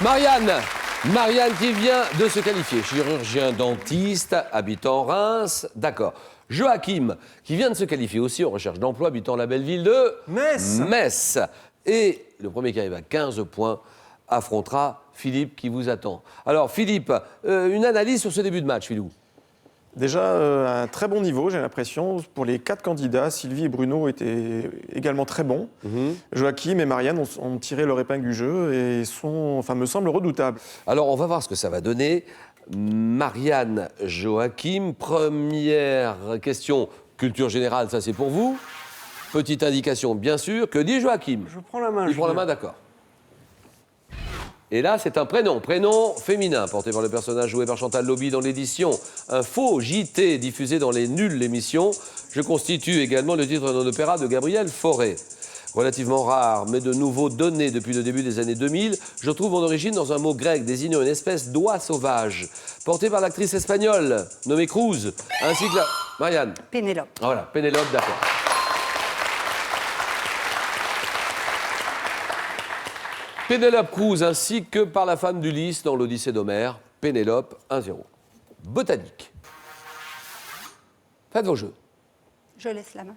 Marianne qui vient de se qualifier. Chirurgien dentiste, habitant Reims. D'accord. Joachim qui vient de se qualifier aussi en recherche d'emploi, habitant la belle ville de Metz. Et le premier qui arrive à 15 points affrontera Philippe qui vous attend. Alors Philippe, une analyse sur ce début de match, Philou. Déjà, un très bon niveau, j'ai l'impression. Pour les 4 candidats, Sylvie et Bruno étaient également très bons. Joachim et Marianne ont tiré leur épingle du jeu et me semblent redoutables. Alors, on va voir ce que ça va donner. Marianne, Joachim, première question, culture générale, ça c'est pour vous. Petite indication, bien sûr. Que dit Joachim? Je prends la main. Il prend la main, d'accord. Et là, c'est un prénom féminin, porté par le personnage joué par Chantal Lobby dans l'édition Un faux JT diffusé dans Les Nuls, l'émission. Je constitue également le titre d'un opéra de Gabriel Fauré. Relativement rare, mais de nouveau donné depuis le début des années 2000, je trouve mon origine dans un mot grec désignant une espèce d'oie sauvage, porté par l'actrice espagnole nommée Cruz, ainsi que la... Marianne. Pénélope. Voilà, Pénélope, d'accord. Pénélope Cruz, ainsi que par la femme d'Ulysse dans l'Odyssée d'Homère. Pénélope, 1-0. Botanique. Faites vos jeux. Je laisse la main.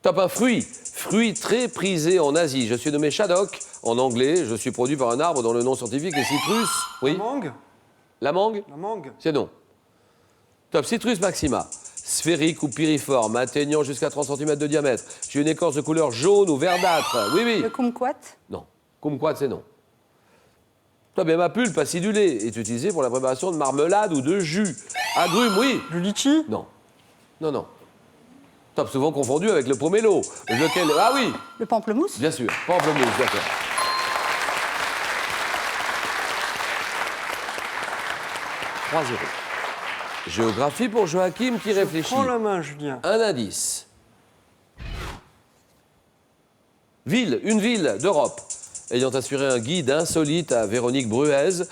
Top 1, fruit. Fruit très prisé en Asie. Je suis nommé Shadok en anglais. Je suis produit par un arbre dont le nom scientifique est citrus. Oui. La mangue. La mangue? La mangue. C'est non. Top, Citrus maxima. Sphérique ou piriforme, atteignant jusqu'à 30 cm de diamètre. J'ai une écorce de couleur jaune ou verdâtre. Oui, oui. Le kumquat. Non. Kumquat, c'est non. Top, bien ma pulpe acidulée est utilisée pour la préparation de marmelade ou de jus. Agrumes, oui. Le litchi. Non. Non, non. Top, souvent confondu avec le pomelo. Lequel... Ah oui. Le pamplemousse. Bien sûr. Pamplemousse, d'accord. « 3-0. Géographie pour Joachim qui réfléchit. Prends la main, Julien. Un indice. Ville, une ville d'Europe. Ayant assuré un guide insolite à Véronique Bruez,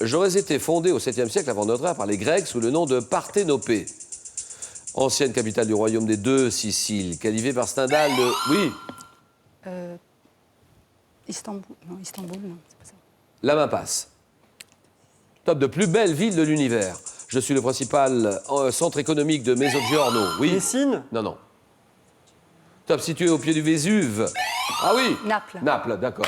j'aurais été fondée au 7e siècle avant notre ère par les Grecs sous le nom de Parthénopée. Ancienne capitale du royaume des deux Siciles, qualifiée par Stendhal de... Oui. Istanbul. Non, Istanbul, non, c'est pas ça. La main passe. Top de plus belle ville de l'univers. Je suis le principal centre économique de Mezzogiorno. Oui. Messine. Non, non. Top situé au pied du Vésuve. Ah oui. Naples. Naples, d'accord.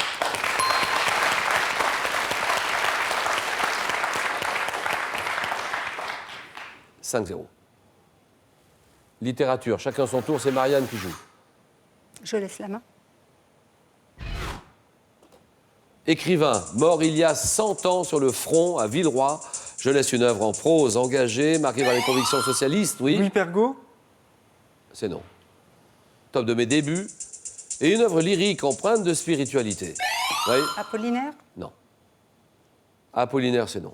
« 5-0. Littérature, chacun son tour, c'est Marianne qui joue. Je laisse la main. Écrivain, mort il y a 100 ans sur le front à Villeroy. Je laisse une œuvre en prose engagée, marquée par les convictions socialistes, oui. Louis Pergaud. C'est non. Top de mes débuts. Et une œuvre lyrique empreinte de spiritualité. Oui. Apollinaire. Non. Apollinaire, c'est non.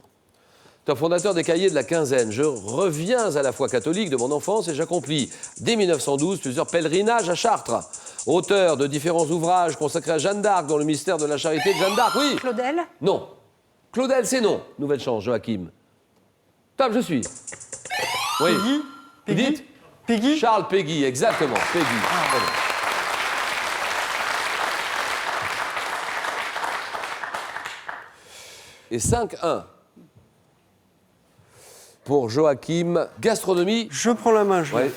Top fondateur des cahiers de la quinzaine. Je reviens à la foi catholique de mon enfance et j'accomplis, dès 1912, plusieurs pèlerinages à Chartres. Auteur de différents ouvrages consacrés à Jeanne d'Arc, dans le mystère de la charité de Jeanne d'Arc, oui. Claudel. Non. Claudel, c'est non. Nouvelle chance, Joachim. Top, je suis. Oui. Peggy. Vous dites Peggy. Charles Peggy, exactement. Peggy. Très bien. Et 5-1. Pour Joachim, gastronomie. Je prends la main, Julien. Ouais.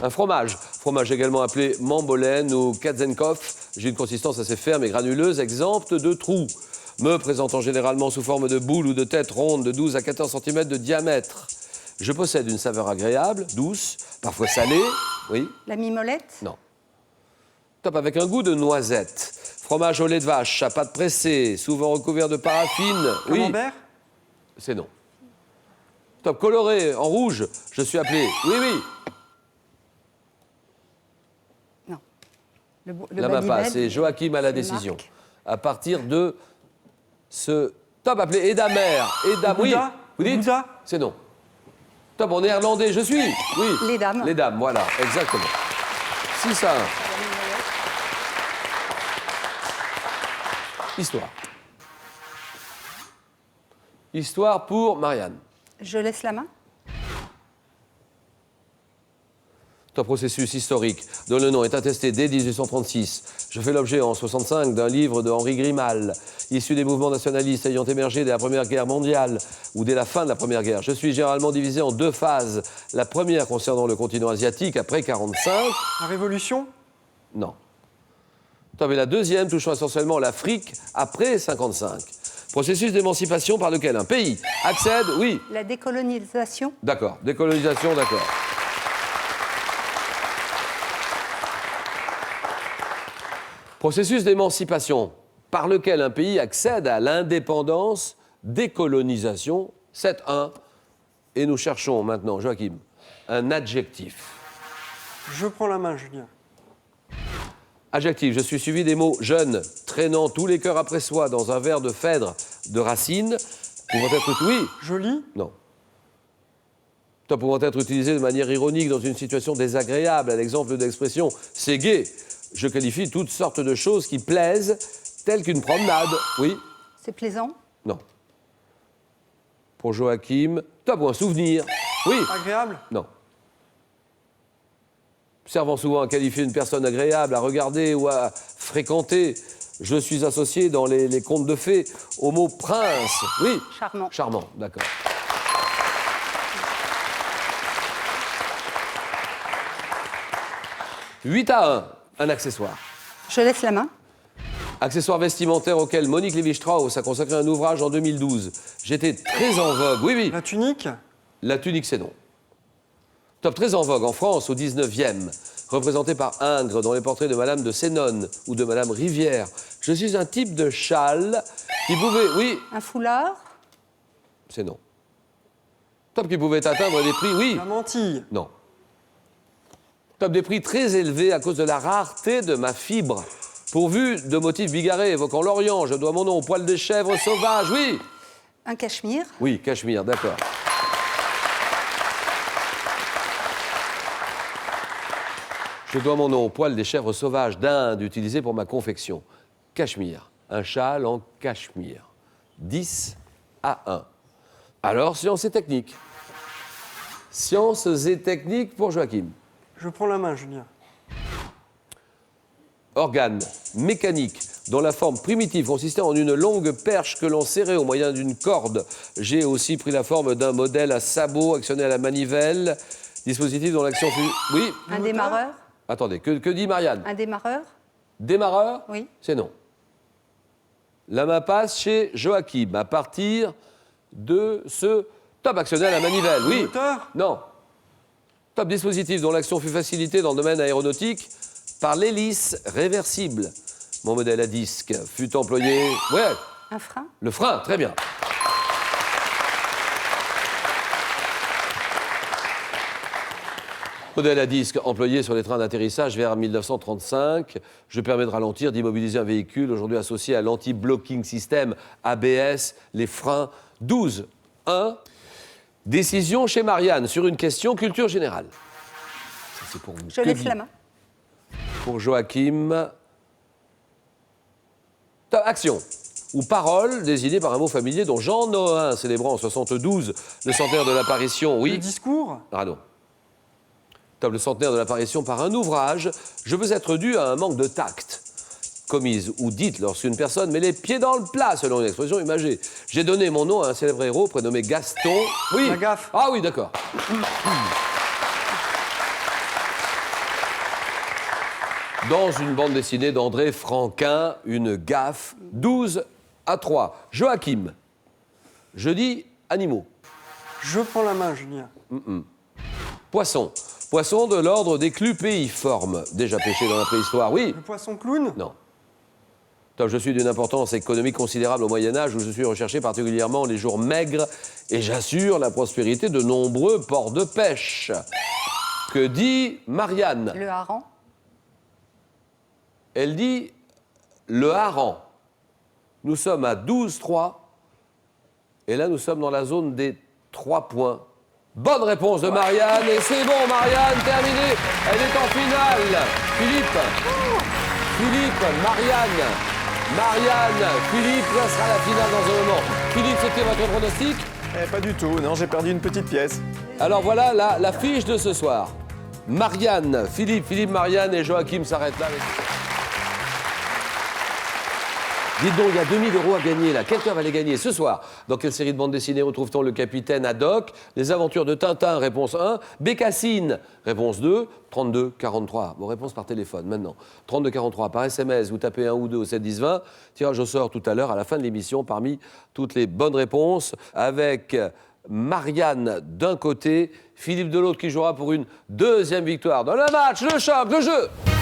Un fromage. Fromage également appelé Mambolène ou Katzenkopf. J'ai une consistance assez ferme et granuleuse, exempte de trous. Me présentant généralement sous forme de boule ou de tête ronde de 12 à 14 cm de diamètre. Je possède une saveur agréable, douce, parfois salée. Oui. La mimolette. Non. Top avec un goût de noisette. Fromage au lait de vache, à pâte pressée, souvent recouvert de paraffine. Oui. Camembert. C'est non. Top coloré, en rouge, je suis appelé. Oui, oui. Non. Le La main Balibel, passe et Joachim a la c'est décision. Marc. À partir de ce top appelé Edamer. Edam, oui. Bouddha. Vous dites Bouddha. C'est non. Top en néerlandais, je suis. Oui. Les dames. Les dames, voilà, exactement. 6-1. Histoire. Histoire pour Marianne. Je laisse la main. C'est un processus historique dont le nom est attesté dès 1836. Je fais l'objet en 65 d'un livre de Henri Grimal, issu des mouvements nationalistes ayant émergé dès la Première Guerre mondiale ou dès la fin de la Première Guerre. Je suis généralement divisé en deux phases. La première concernant le continent asiatique après 45. La Révolution? Non. Top, et la deuxième touchant essentiellement l'Afrique après 55. Processus d'émancipation par lequel un pays accède, oui. La décolonisation. D'accord. Décolonisation, d'accord. Processus d'émancipation par lequel un pays accède à l'indépendance, décolonisation, 7-1. Et nous cherchons maintenant, Joachim, un adjectif. Je prends la main, Julien. Adjectif, je suis suivi des mots jeune, traînant tous les cœurs après soi dans un verre de Phèdre de Racine, pouvant être, oui, Joli? non. Pouvant être utilisé de manière ironique dans une situation désagréable, à l'exemple de l'expression « c'est gai ». Je qualifie toutes sortes de choses qui plaisent, telles qu'une promenade. Oui? C'est plaisant. Non. Pour Joachim, top ou un souvenir. Oui? Agréable? Non. Servant souvent à qualifier une personne agréable, à regarder ou à fréquenter. Je suis associé dans les contes de fées au mot prince. Oui? Charmant. Charmant, d'accord. « 8-1, un accessoire. Je laisse la main. Accessoire vestimentaire auquel Monique Lévi-Strauss a consacré un ouvrage en 2012. J'étais très en vogue. Oui, oui. La tunique? La tunique, c'est non. Top, très en vogue en France au 19e, représenté par Ingres dans les portraits de Madame de Sénonne ou de Madame Rivière. Je suis un type de châle qui pouvait... Oui, Un foulard. c'est non. Top, qui pouvait atteindre des prix... Oui, La mantille? non. Top, des prix très élevés à cause de la rareté de ma fibre. Pourvu de motifs bigarrés évoquant l'Orient, je dois mon nom au poil de chèvre sauvage. Oui. Un cachemire. Oui, cachemire, d'accord. Je dois mon nom au poil des chèvres sauvages d'Inde utilisé pour ma confection. Cachemire, un châle en cachemire. 10-1. Alors, sciences et techniques. Sciences et techniques pour Joachim. Je prends la main, Julien. Organe mécanique dont la forme primitive consistait en une longue perche que l'on serrait au moyen d'une corde. J'ai aussi pris la forme d'un modèle à sabot actionné à la manivelle. Dispositif dont l'action fut... Oui. Un démarreur. Attendez, que dit Marianne? Un démarreur. Démarreur? Oui. C'est non. La main passe chez Joachim à partir de ce top actionné à la manivelle. Oui. Moteur? Non. Top dispositif dont l'action fut facilitée dans le domaine aéronautique par l'hélice réversible. Mon modèle à disque fut employé... Ouais, Un frein. le frein, très bien. Modèle à disque employé sur les trains d'atterrissage vers 1935. Je permets de ralentir, d'immobiliser un véhicule, aujourd'hui associé à l'anti-blocking system ABS, les freins. 12-1. Décision chez Marianne sur une question culture générale. Ça, c'est pour vous. Je Que laisse dit la main. pour Joachim. Action ou parole désignée par un mot familier dont Jean Nohain, célébrant en 72 le centenaire de l'apparition, Le oui. discours? Ah non. Top, le centenaire de l'apparition par un ouvrage, je veux être dû à un manque de tact commise ou dite lorsqu'une personne met les pieds dans le plat, selon une expression imagée. J'ai donné mon nom à un célèbre héros prénommé Gaston. Oui. La gaffe. Ah oui, d'accord. Dans une bande dessinée d'André Franquin, une gaffe, 12-3. Joachim, je dis animaux. Je prends la main, Julien. Poisson. Poisson de l'ordre des clupéiformes, déjà pêché dans la préhistoire, oui. Le poisson clown? Non. Top, je suis d'une importance économique considérable au Moyen-Âge où je suis recherché particulièrement les jours maigres et j'assure la prospérité de nombreux ports de pêche. Que dit Marianne? Le hareng. Elle dit le hareng. Nous sommes à 12-3 et là nous sommes dans la zone des 3 points. Bonne réponse de Marianne et c'est bon Marianne, terminé. Elle est en finale. Philippe, Marianne, Philippe, ça sera la finale dans un moment. Philippe, c'était votre pronostic? Pas du tout, non, j'ai perdu une petite pièce. Alors voilà la fiche de ce soir. Marianne. Philippe, Marianne et Joachim s'arrêtent là. Dites donc, il y a 2000 € à gagner là. Quelqu'un va les gagner ce soir. Dans quelle série de bande dessinée retrouve-t-on le capitaine Haddock? Les aventures de Tintin, réponse 1. Bécassine, réponse 2. 32 43. Vos réponses par téléphone maintenant. 32 43 par SMS, vous tapez 1 ou 2 au 7 10 20. Tirage au sort tout à l'heure à la fin de l'émission parmi toutes les bonnes réponses avec Marianne d'un côté, Philippe de l'autre qui jouera pour une deuxième victoire dans le match, le choc, le jeu.